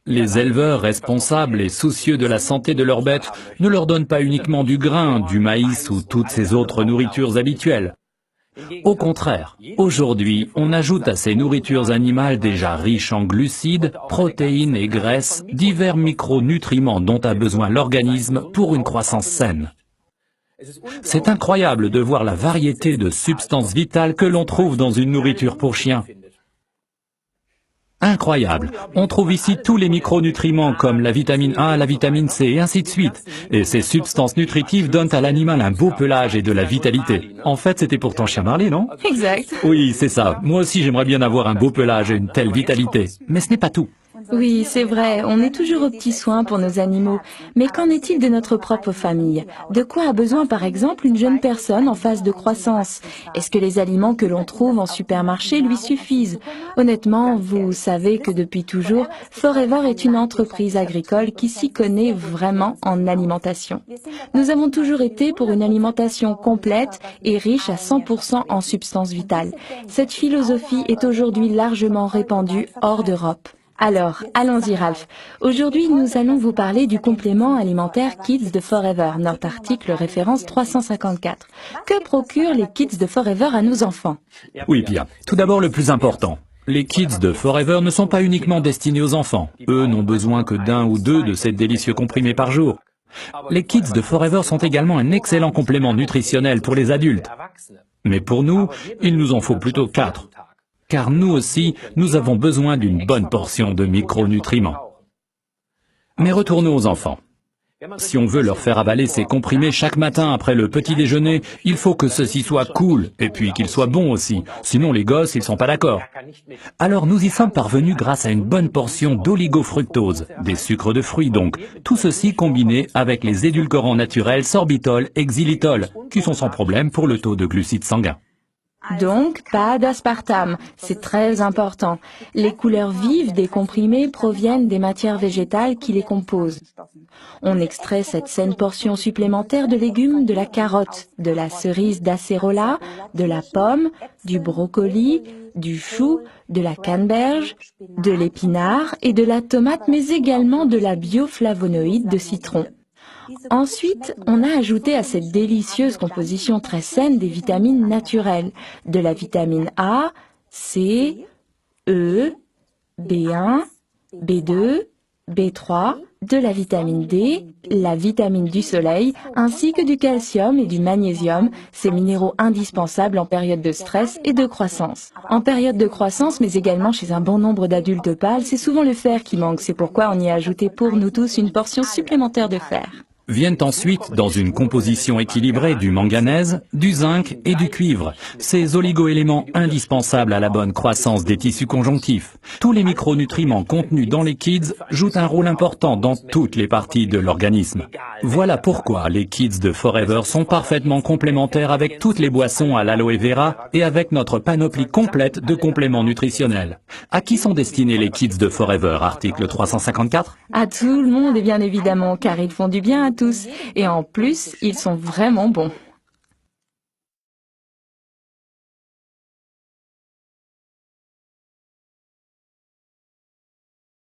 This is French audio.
Les éleveurs responsables et soucieux de la santé de leurs bêtes ne leur donnent pas uniquement du grain, du maïs ou toutes ces autres nourritures habituelles. Au contraire, aujourd'hui, on ajoute à ces nourritures animales déjà riches en glucides, protéines et graisses, divers micronutriments dont a besoin l'organisme pour une croissance saine. C'est incroyable de voir la variété de substances vitales que l'on trouve dans une nourriture pour chien. Incroyable. On trouve ici tous les micronutriments comme la vitamine A, la vitamine C et ainsi de suite. Et ces substances nutritives donnent à l'animal un beau pelage et de la vitalité. En fait, c'était pour ton chien Marley, non? Exact. Oui, c'est ça. Moi aussi, j'aimerais bien avoir un beau pelage et une telle vitalité. Mais ce n'est pas tout. Oui, c'est vrai, on est toujours aux petits soins pour nos animaux. Mais qu'en est-il de notre propre famille? De quoi a besoin par exemple une jeune personne en phase de croissance? Est-ce que les aliments que l'on trouve en supermarché lui suffisent? Honnêtement, vous savez que depuis toujours, Forever est une entreprise agricole qui s'y connaît vraiment en alimentation. Nous avons toujours été pour une alimentation complète et riche à 100% en substances vitales. Cette philosophie est aujourd'hui largement répandue hors d'Europe. Alors, allons-y Ralph. Aujourd'hui, nous allons vous parler du complément alimentaire Kids de Forever, notre article référence 354. Que procurent les Kids de Forever à nos enfants? Oui, Pia. Tout d'abord, le plus important. Les Kids de Forever ne sont pas uniquement destinés aux enfants. Eux n'ont besoin que d'un ou deux de ces délicieux comprimés par jour. Les Kids de Forever sont également un excellent complément nutritionnel pour les adultes. Mais pour nous, il nous en faut plutôt 4. Car nous aussi, nous avons besoin d'une bonne portion de micronutriments. Mais retournons aux enfants. Si on veut leur faire avaler ces comprimés chaque matin après le petit déjeuner, il faut que ceci soit cool, et puis qu'ils soient bons aussi. Sinon les gosses, ils sont pas d'accord. Alors nous y sommes parvenus grâce à une bonne portion d'oligofructose, des sucres de fruits donc. Tout ceci combiné avec les édulcorants naturels sorbitol et xylitol, qui sont sans problème pour le taux de glucides sanguins. Donc, pas d'aspartame, c'est très important. Les couleurs vives des comprimés proviennent des matières végétales qui les composent. On extrait cette saine portion supplémentaire de légumes de la carotte, de la cerise d'acérola, de la pomme, du brocoli, du chou, de la canneberge, de l'épinard et de la tomate, mais également de la bioflavonoïde de citron. Ensuite, on a ajouté à cette délicieuse composition très saine des vitamines naturelles, de la vitamine A, C, E, B1, B2, B3, de la vitamine D, la vitamine du soleil, ainsi que du calcium et du magnésium, ces minéraux indispensables en période de stress et de croissance. En période de croissance, mais également chez un bon nombre d'adultes pâles, c'est souvent le fer qui manque, c'est pourquoi on y a ajouté pour nous tous une portion supplémentaire de fer. Viennent ensuite, dans une composition équilibrée, du manganèse, du zinc et du cuivre, ces oligoéléments indispensables à la bonne croissance des tissus conjonctifs. Tous les micronutriments contenus dans les Kids jouent un rôle important dans toutes les parties de l'organisme. Voilà pourquoi les Kids de Forever sont parfaitement complémentaires avec toutes les boissons à l'aloe vera et avec notre panoplie complète de compléments nutritionnels. À qui sont destinés les Kids de Forever, article 354? À tout le monde et bien évidemment, car ils font du bien à tous. Et en plus, ils sont vraiment bons.